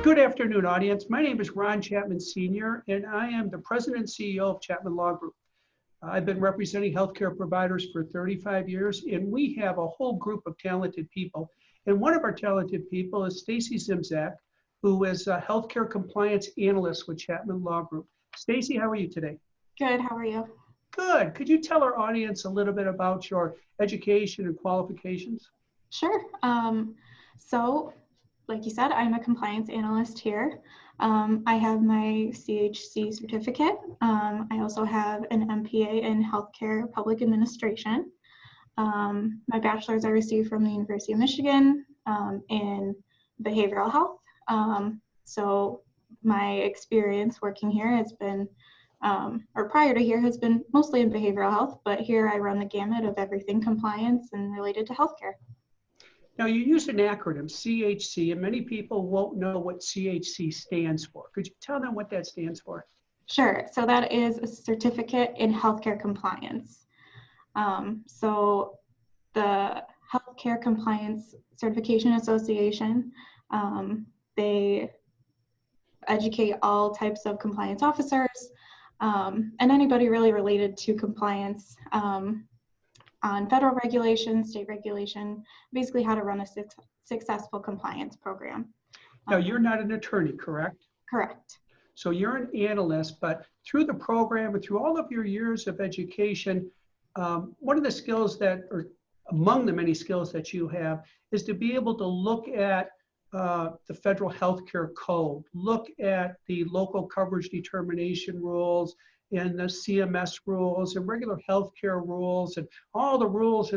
Good afternoon, audience. My name is Ron Chapman Sr., and I am the President and CEO of Chapman Law Group. I've been representing healthcare providers for 35 years, and we have a whole group of talented people. And one of our talented people is Stacy Zimzak, who is a healthcare compliance analyst with Chapman Law Group. Stacy, how are you today? Good, how are you? Good. Could you tell our audience a little bit about your education and qualifications? Sure. So, like you said, I'm a compliance analyst here. I have my CHC certificate. I also have an MPA in Healthcare Public Administration. My bachelor's I received from the University of Michigan in behavioral health. So my experience working here has been, or prior to here, has been mostly in behavioral health, but here I run the gamut of everything compliance and related to healthcare. Now, you use an acronym, CHC, and many people won't know what CHC stands for. Could you tell them what that stands for? Sure. So that is a certificate in healthcare compliance. So the Healthcare Compliance Certification Association, they educate all types of compliance officers and anybody really related to compliance on federal regulation, state regulation, basically how to run a successful compliance program. Now, you're not an attorney, correct? Correct. So you're an analyst, but through the program and through all of your years of education, one of the skills that, or among the many skills that you have, is to be able to look at the federal healthcare code, look at the local coverage determination rules, and the CMS rules and regular healthcare rules and all the rules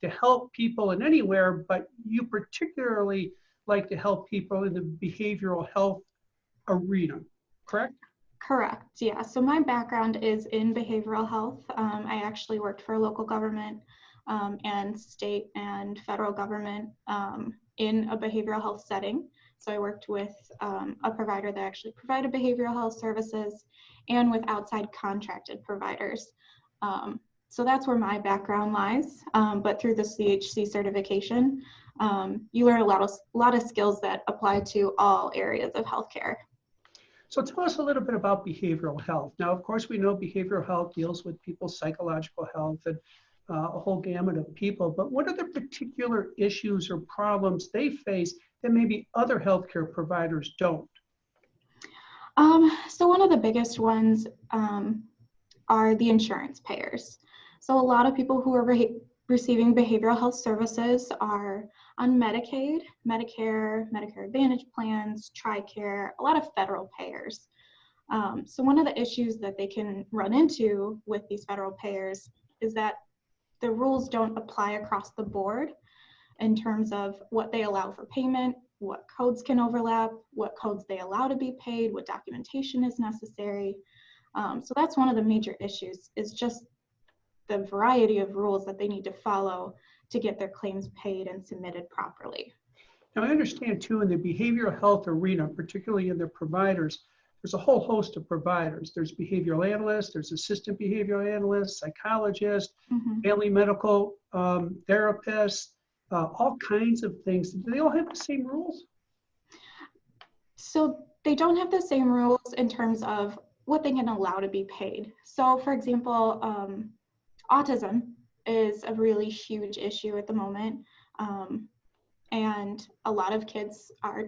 to help people in anywhere, but you particularly like to help people in the behavioral health arena, correct? Correct, yeah. So my background is in behavioral health. I actually worked for a local government and state and federal government in a behavioral health setting. So I worked with a provider that actually provided behavioral health services and with outside contracted providers. So that's where my background lies. But through the CHC certification, you learn a lot of skills that apply to all areas of healthcare. So tell us a little bit about behavioral health. Now, of course, we know behavioral health deals with people's psychological health and a whole gamut of people, but what are the particular issues or problems they face that maybe other healthcare providers don't? So one of the biggest ones are the insurance payers. So a lot of people who are receiving behavioral health services are on Medicaid, Medicare, Medicare Advantage plans, TRICARE, a lot of federal payers. So one of the issues that they can run into with these federal payers is that the rules don't apply across the board in terms of what they allow for payment, what codes can overlap, what codes they allow to be paid, what documentation is necessary. So that's one of the major issues, is just the variety of rules that they need to follow to get their claims paid and submitted properly. Now, I understand too, in the behavioral health arena, particularly in the providers, there's a whole host of providers. There's behavioral analysts, there's assistant behavioral analysts, psychologists, family medical therapists, all kinds of things. Do they all have the same rules? So they don't have the same rules in terms of what they can allow to be paid. So for example, autism is a really huge issue at the moment. And a lot of kids are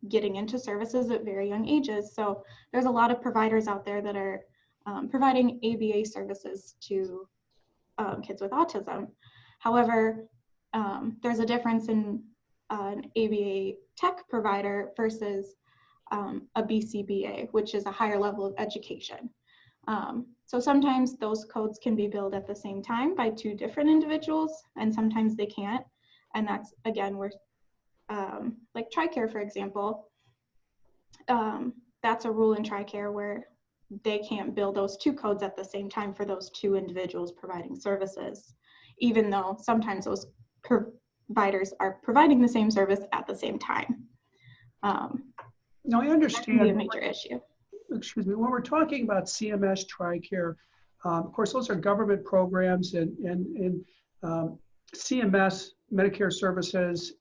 getting into services at very young ages. So there's a lot of providers out there that are providing ABA services to kids with autism. However, there's a difference in an ABA tech provider versus a BCBA, which is a higher level of education. So sometimes those codes can be billed at the same time by two different individuals, and sometimes they can't. And that's, again, where, like TRICARE, for example, that's a rule in TRICARE where they can't bill those two codes at the same time for those two individuals providing services, even though sometimes those providers are providing the same service at the same time. Now, I understand. That can be a major issue. Excuse me, when we're talking about CMS, TRICARE, of course, those are government programs, and CMS, Medicare services,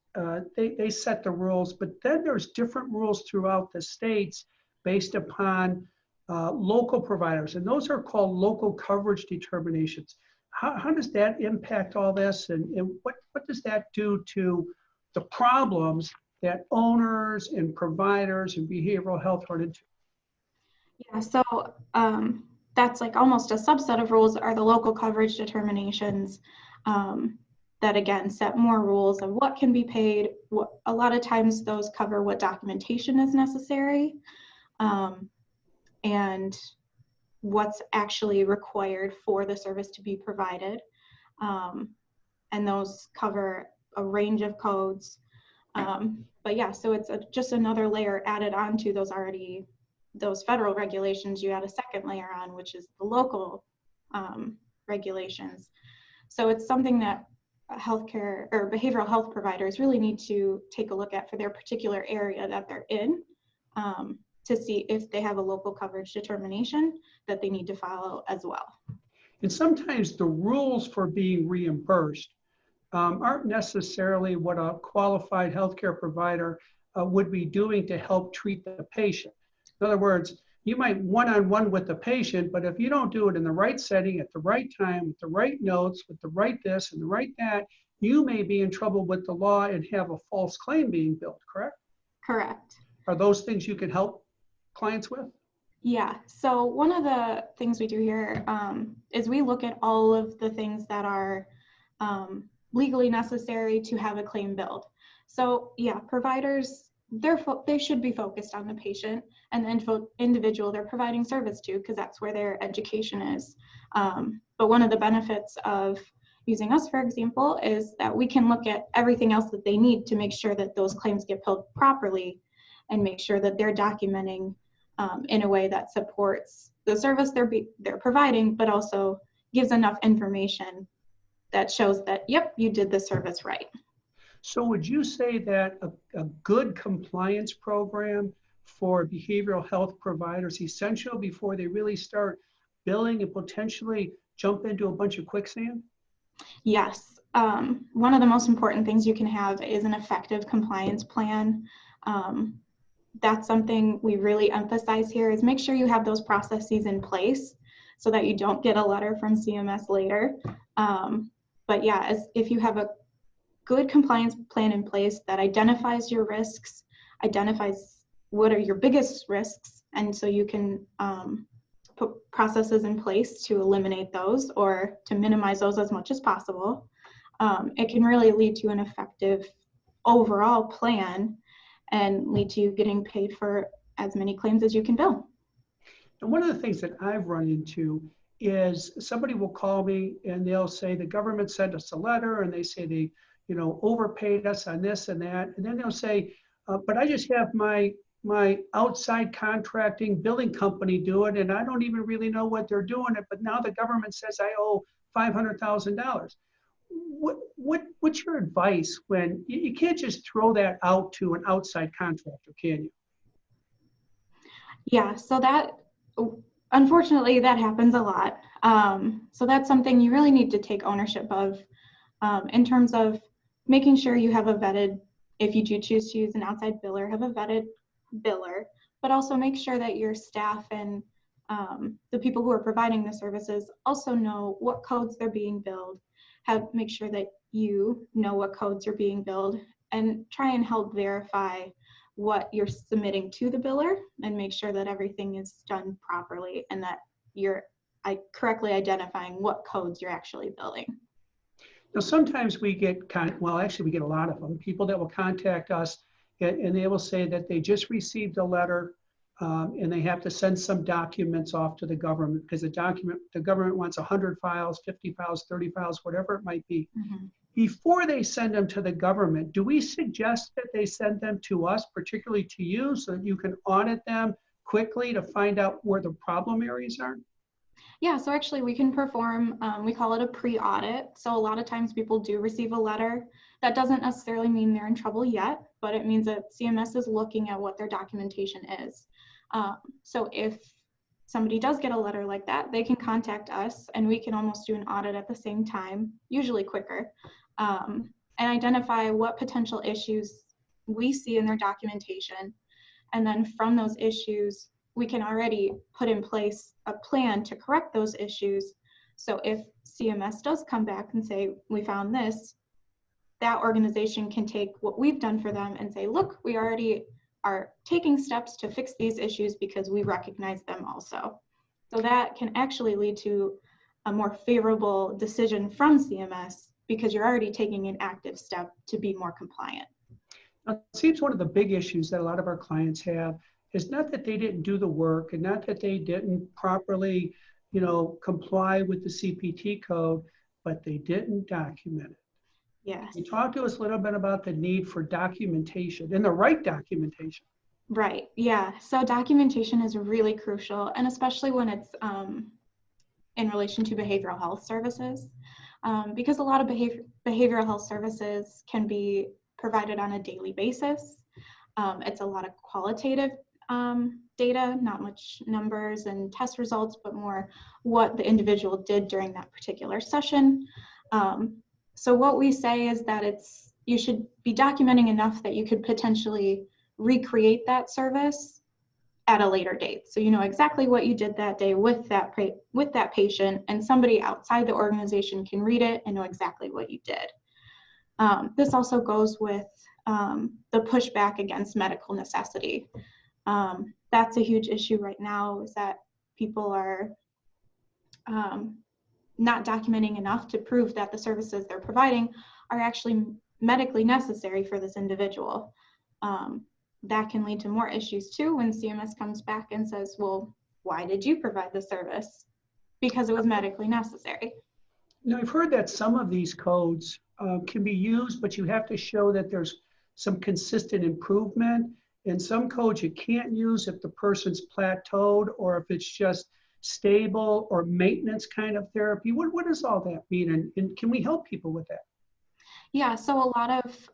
they set the rules, but then there's different rules throughout the states based upon local providers, and those are called local coverage determinations. How does that impact all this, and what does that do to the problems that owners and providers and behavioral health run into? Yeah, so that's like almost a subset of rules are the local coverage determinations that again set more rules of what can be paid. A lot of times those cover what documentation is necessary and what's actually required for the service to be provided. And those cover a range of codes. But yeah, so it's just another layer added on to those federal regulations. You add a second layer on, which is the local regulations. So it's something that healthcare or behavioral health providers really need to take a look at for their particular area that they're in to see if they have a local coverage determination that they need to follow as well. And sometimes the rules for being reimbursed aren't necessarily what a qualified healthcare provider would be doing to help treat the patient. In other words, you might one-on-one with the patient, but if you don't do it in the right setting, at the right time, with the right notes, with the right this and the right that, you may be in trouble with the law and have a false claim being built, correct? Correct. Are those things you can help clients with? Yeah, so one of the things we do here is we look at all of the things that are legally necessary to have a claim billed. So yeah, providers, they should be focused on the patient and the individual they're providing service to, because that's where their education is. But one of the benefits of using us, for example, is that we can look at everything else that they need to make sure that those claims get billed properly and make sure that they're documenting in a way that supports the service they're providing, but also gives enough information that shows that, yep, you did the service right. So would you say that a good compliance program for behavioral health providers is essential before they really start billing and potentially jump into a bunch of quicksand? Yes. One of the most important things you can have is an effective compliance plan. That's something we really emphasize here is make sure you have those processes in place so that you don't get a letter from CMS later. But yeah, if you have a good compliance plan in place that identifies your risks, identifies what are your biggest risks, and so you can put processes in place to eliminate those or to minimize those as much as possible, it can really lead to an effective overall plan and lead to you getting paid for as many claims as you can bill. And one of the things that I've run into is somebody will call me and they'll say the government sent us a letter and they say they, overpaid us on this and that. And then they'll say, but I just have my outside contracting billing company do it, and I don't even really know what they're doing it. But now the government says I owe $500,000. What's your advice when you can't just throw that out to an outside contractor, can you? Yeah, so that unfortunately that happens a lot. So that's something you really need to take ownership of in terms of making sure you have a vetted, if you do choose to use an outside biller, have a vetted biller, but also make sure that your staff and the people who are providing the services also know what codes they're being billed, make sure that you know what codes are being billed, and try and help verify what you're submitting to the biller and make sure that everything is done properly and that you're correctly identifying what codes you're actually billing. Now, sometimes we get, we get a lot of them, people that will contact us and they will say that they just received a letter and they have to send some documents off to the government because the government wants 100 files, 50 files, 30 files, whatever it might be. Mm-hmm. Before they send them to the government, do we suggest that they send them to us, particularly to you, so that you can audit them quickly to find out where the problem areas are? Yeah, so actually we can perform, we call it a pre-audit. So a lot of times people do receive a letter. That doesn't necessarily mean they're in trouble yet, but it means that CMS is looking at what their documentation is. So if somebody does get a letter like that, they can contact us and we can almost do an audit at the same time, usually quicker. and identify what potential issues we see in their documentation. And then from those issues, we can already put in place a plan to correct those issues. So if CMS does come back and say, we found this, that organization can take what we've done for them and say, look, we already are taking steps to fix these issues because we recognize them also. So that can actually lead to a more favorable decision from CMS because you're already taking an active step to be more compliant. Now, it seems one of the big issues that a lot of our clients have is not that they didn't do the work and not that they didn't properly, comply with the CPT code, but they didn't document it. Yes. Can you talk to us a little bit about the need for documentation and the right documentation? Right. Yeah. So documentation is really crucial, and especially when it's in relation to behavioral health services, because a lot of behavioral health services can be provided on a daily basis. It's a lot of qualitative data, not much numbers and test results, but more what the individual did during that particular session. So what we say is that you should be documenting enough that you could potentially recreate that service at a later date. So you know exactly what you did that day with that patient, and somebody outside the organization can read it and know exactly what you did. This also goes with the pushback against medical necessity. That's a huge issue right now, is that people are not documenting enough to prove that the services they're providing are actually medically necessary for this individual. That can lead to more issues too when CMS comes back and says, well, why did you provide the service? Because it was medically necessary. Now, I've heard that some of these codes can be used, but you have to show that there's some consistent improvement. And some codes you can't use if the person's plateaued or if it's just stable or maintenance kind of therapy. What does all that mean? And can we help people with that? Yeah, so a lot of,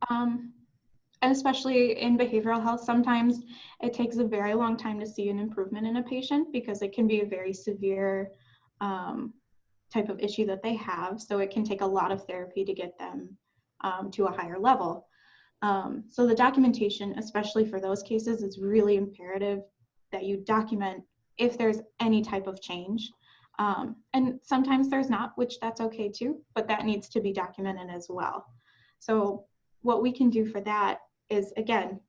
and especially in behavioral health, sometimes it takes a very long time to see an improvement in a patient because it can be a very severe type of issue that they have. So it can take a lot of therapy to get them to a higher level. So the documentation, especially for those cases, is really imperative that you document if there's any type of change. And sometimes there's not, which that's okay too, but that needs to be documented as well. So what we can do for that is, again,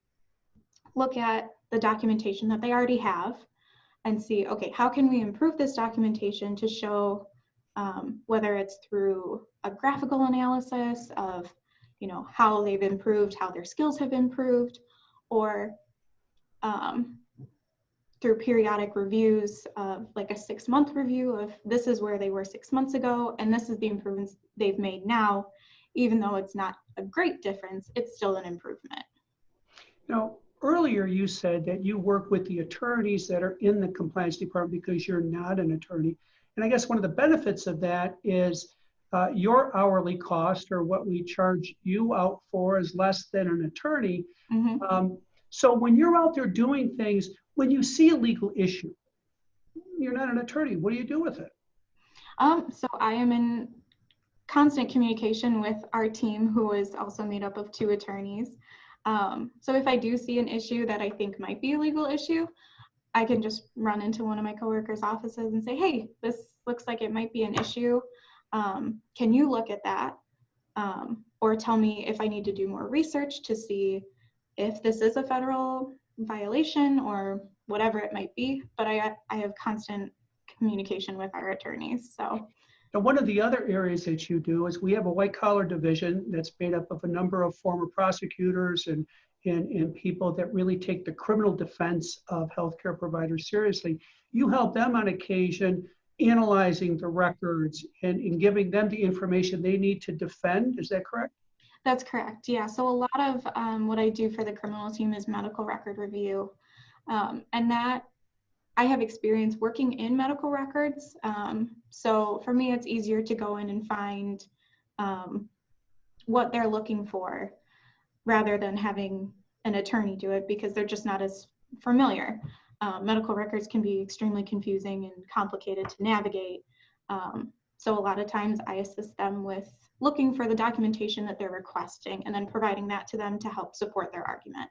look at the documentation that they already have and see, okay, how can we improve this documentation to show whether it's through a graphical analysis of how they've improved, how their skills have improved, or through periodic reviews of like a 6-month review of this is where they were 6 months ago, and this is the improvements they've made now. Even though it's not a great difference, it's still an improvement. Now, earlier you said that you work with the attorneys that are in the compliance department because you're not an attorney. And I guess one of the benefits of that is your hourly cost, or what we charge you out for, is less than an attorney. Mm-hmm. So when you're out there doing things, when you see a legal issue, you're not an attorney. What do you do with it? So I am in constant communication with our team, who is also made up of 2 attorneys. So if I do see an issue that I think might be a legal issue, I can just run into one of my coworkers' offices and say, hey, this looks like it might be an issue. Can you look at that? Or tell me if I need to do more research to see if this is a federal violation or whatever it might be. But I have constant communication with our attorneys. So. And one of the other areas that you do is we have a white collar division that's made up of a number of former prosecutors and people that really take the criminal defense of healthcare providers seriously. You help them on occasion analyzing the records and giving them the information they need to defend. Is that correct? That's correct. Yeah. So a lot of what I do for the criminal team is medical record review. And that I have experience working in medical records. So for me, it's easier to go in and find what they're looking for rather than having an attorney do it, because they're just not as familiar. Medical records can be extremely confusing and complicated to navigate. So a lot of times I assist them with looking for the documentation that they're requesting and then providing that to them to help support their argument.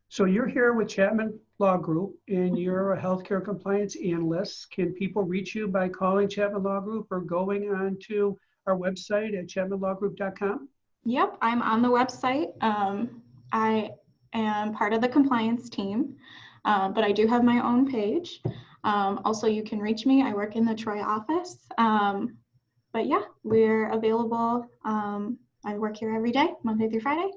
So you're here with Chapman Law Group and you're a healthcare compliance analyst. Can people reach you by calling Chapman Law Group or going on to our website at chapmanlawgroup.com? Yep, I'm on the website. I am part of the compliance team, but I do have my own page. Also, you can reach me. I work in the Troy office. But yeah, we're available. I work here every day, Monday through Friday.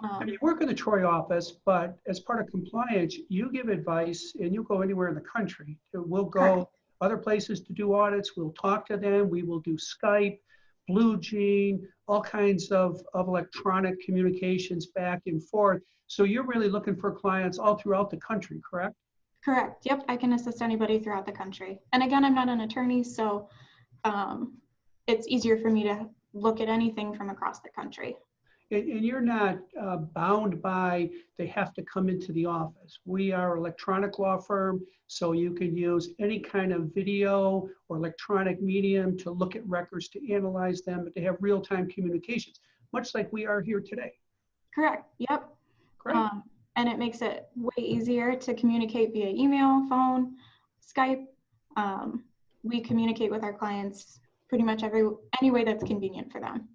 And you work in the Troy office, but as part of compliance, you give advice and you go anywhere in the country. We'll go Correct. other places to do audits. We'll talk to them. We will do Skype, Blue Jean, all kinds of electronic communications back and forth. So you're really looking for clients all throughout the country, correct? Correct. Yep, I can assist anybody throughout the country. And again, I'm not an attorney, so it's easier for me to look at anything from across the country. And you're not bound by they have to come into the office. We are an electronic law firm, so you can use any kind of video or electronic medium to look at records, to analyze them, but to have real-time communications, much like we are here today. Correct. Yep. Great. And it makes it way easier to communicate via email, phone, Skype. We communicate with our clients pretty much any way that's convenient for them.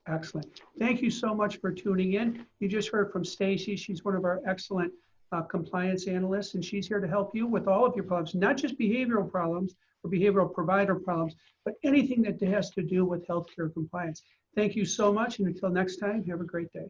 Excellent. Thank you so much for tuning in. You just heard from Stacy. She's one of our excellent compliance analysts, and she's here to help you with all of your problems, not just behavioral problems or behavioral provider problems, but anything that has to do with healthcare compliance. Thank you so much, and until next time, have a great day.